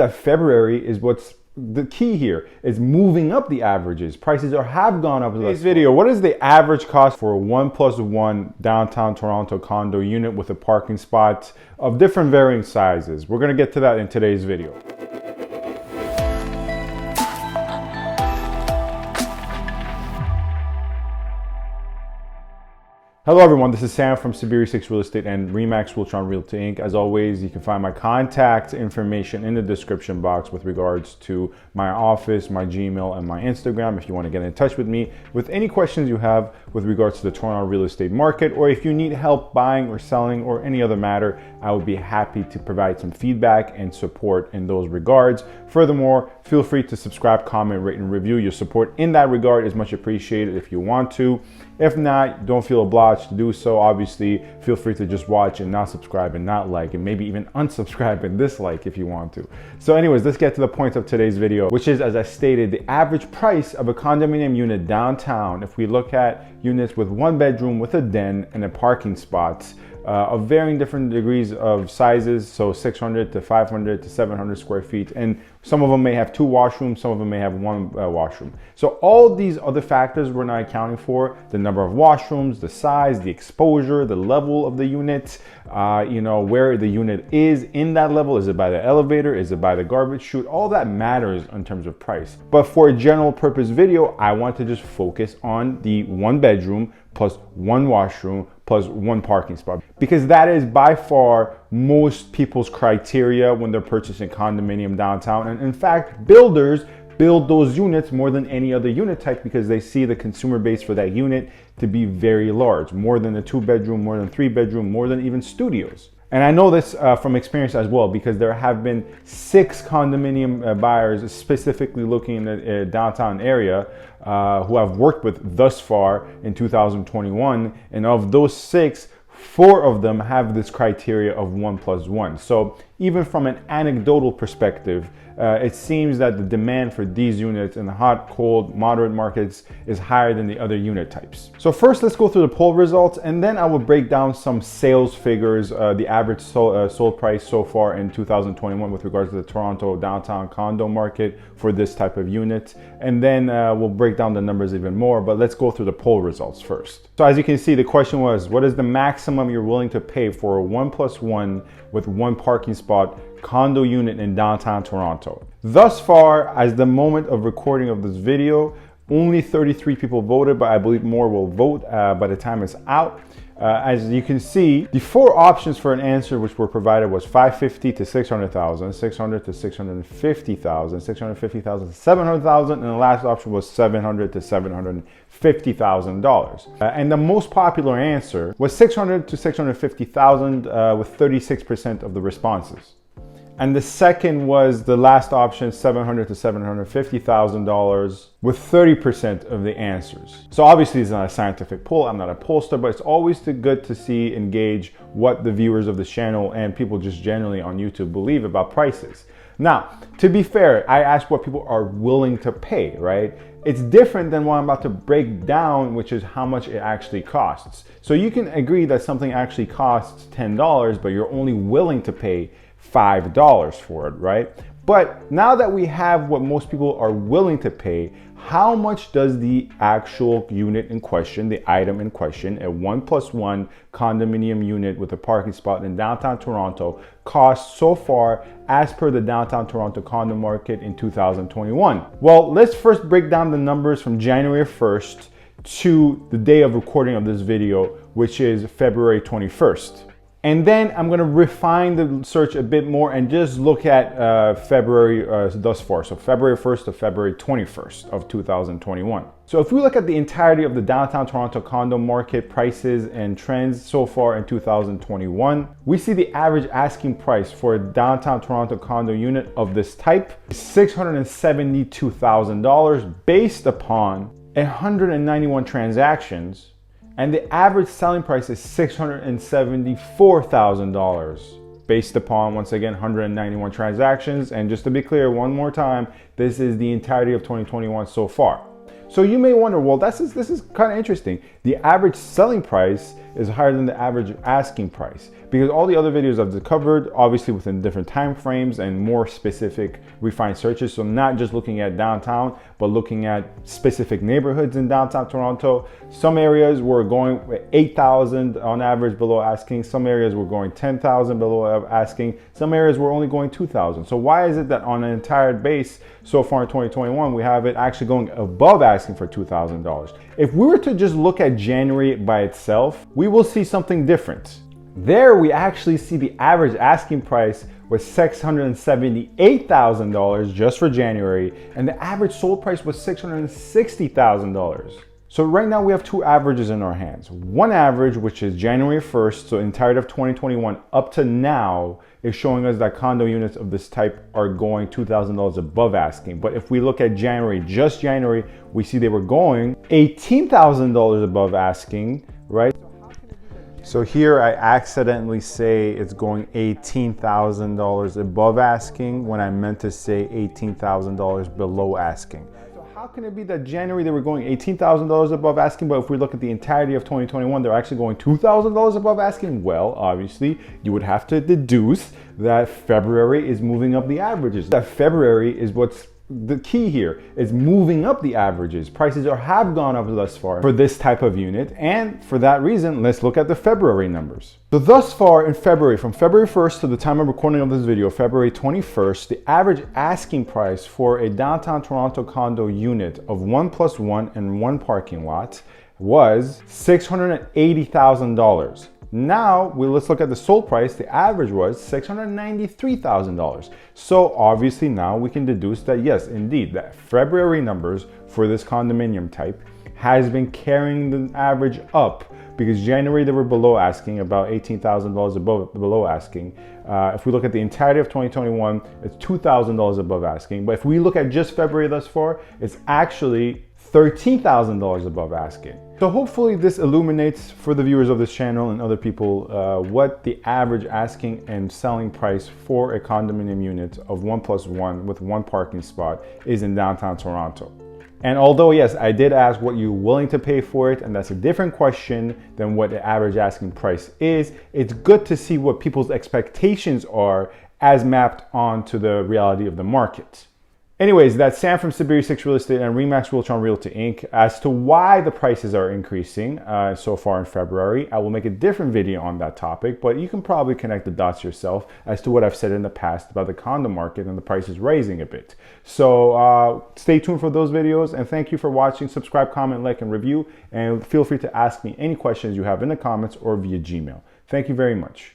That February is what's the key here, is moving up the averages. Prices have gone up. In this video, what is the average cost for a 1+1 downtown Toronto condo unit with a parking spot of different varying sizes? We're going to get to that in today's video. Hello everyone, this is Sam from SaberiSixRealEstate and Remax Realtron Realty Inc. As always, you can find my contact information in the description box with regards to my office, my Gmail, and my Instagram if you want to get in touch with me with any questions you have with regards to the Toronto real estate market, or if you need help buying or selling or any other matter, I would be happy to provide some feedback and support in those regards. Furthermore, feel free to subscribe, comment, rate, and review. Your support in that regard is much appreciated if you want to. If not, don't feel obliged to do so. Obviously, feel free to just watch and not subscribe and not like, and maybe even unsubscribe and dislike if you want to. So anyways, let's get to the point of today's video, which is, as I stated, the average price of a condominium unit downtown. If we look at units with one bedroom with a den and a parking spot, of varying different degrees of sizes, so 600 to 500 to 700 square feet, and some of them may have two washrooms, some of them may have one washroom. So all these other factors we're not accounting for: the number of washrooms, the size, the exposure, the level of the unit, where the unit is in that level. Is it by the elevator? Is it by the garbage chute? All that matters in terms of price. But for a general purpose video, I want to just focus on the one bedroom plus one washroom plus one parking spot, because that is by far most people's criteria when they're purchasing condominium downtown. And in fact, builders build those units more than any other unit type because they see the consumer base for that unit to be very large, more than a 2-bedroom, more than 3-bedroom, more than even studios. And I know this from experience as well, because there have been 6 condominium buyers specifically looking in the downtown area who I've worked with thus far in 2021. And of those 6, 4 of them have this criteria of 1+1. So even from an anecdotal perspective, it seems that the demand for these units in the hot, cold, moderate markets is higher than the other unit types. So first, let's go through the poll results, and then I will break down some sales figures, the average sold price so far in 2021 with regards to the Toronto downtown condo market for this type of unit. And then we'll break down the numbers even more, but let's go through the poll results first. So as you can see, the question was, what is the maximum you're willing to pay for a 1+1 with one parking spot condo unit in downtown Toronto? Thus far, as the moment of recording of this video, only 33 people voted, but I believe more will vote by the time it's out. As you can see, the 4 options for an answer which were provided was 550 to 600,000, 600 to 650,000, 650,000 to 700,000, and the last option was 700 to $750,000. And the most popular answer was 600 to 650,000 with 36% of the responses. And the second was the last option, $700 to $750,000, with 30% of the answers. So obviously it's not a scientific poll, I'm not a pollster, but it's always good to see and gauge what the viewers of this channel and people just generally on YouTube believe about prices. Now, to be fair, I asked what people are willing to pay, right? It's different than what I'm about to break down, which is how much it actually costs. So you can agree that something actually costs $10, but you're only willing to pay $5 for it, right? But now that we have what most people are willing to pay, how much does the actual unit in question, the item in question, a 1+1 condominium unit with a parking spot in downtown Toronto, cost so far as per the downtown Toronto condo market in 2021? Well, let's first break down the numbers from January 1st to the day of recording of this video, which is February 21st. And then I'm gonna refine the search a bit more and just look at February thus far. So February 1st to February 21st of 2021. So if we look at the entirety of the downtown Toronto condo market prices and trends so far in 2021, we see the average asking price for a downtown Toronto condo unit of this type is $672,000 based upon 191 transactions. And the average selling price is $674,000 based upon, once again, 191 transactions. And just to be clear one more time, this is the entirety of 2021 so far. So you may wonder, well, this is kind of interesting. The average selling price is higher than the average asking price, because all the other videos I've covered, obviously within different time frames and more specific refined searches. So not just looking at downtown, but looking at specific neighborhoods in downtown Toronto. Some areas were going 8,000 on average below asking. Some areas were going 10,000 below asking. Some areas were only going 2,000. So why is it that on an entire base so far in 2021, we have it actually going above asking for $2,000? If we were to just look at January by itself, we will see something different. There we actually see the average asking price was $678,000 just for January, and the average sold price was $660,000. So right now we have two averages in our hands. One average, which is January 1st, so entirety of 2021 up to now, is showing us that condo units of this type are going $2,000 above asking. But if we look at January, just January, we see they were going $18,000 above asking, right? So here I accidentally say it's going $18,000 above asking when I meant to say $18,000 below asking. So how can it be that January they were going $18,000 above asking, but if we look at the entirety of 2021, they're actually going $2,000 above asking? Well, obviously, you would have to deduce that February is moving up the averages. That February is what's the key here, is moving up the averages. Prices have gone up thus far for this type of unit, and for that reason, let's look at the February numbers. So thus far in February, from February 1st to the time of recording of this video, February 21st, the average asking price for a downtown Toronto condo unit of 1+1 and 1 parking lot was $680,000. Now, let's look at the sold price. The average was $693,000. So obviously now we can deduce that yes, indeed, the February numbers for this condominium type has been carrying the average up, because January they were below asking, about $18,000 below asking. If we look at the entirety of 2021, it's $2,000 above asking. But if we look at just February thus far, it's actually $13,000 above asking. So hopefully this illuminates for the viewers of this channel and other people what the average asking and selling price for a condominium unit of 1+1 with 1 parking spot is in downtown Toronto. And although yes, I did ask what you're willing to pay for it, and that's a different question than what the average asking price is, it's good to see what people's expectations are as mapped onto the reality of the market. Anyways, that's Sam from SaberiSixRealEstate and Remax Realtron Realty Inc. As to why the prices are increasing so far in February, I will make a different video on that topic, but you can probably connect the dots yourself as to what I've said in the past about the condo market and the prices rising a bit. So stay tuned for those videos, and thank you for watching. Subscribe, comment, like, and review, and feel free to ask me any questions you have in the comments or via Gmail. Thank you very much.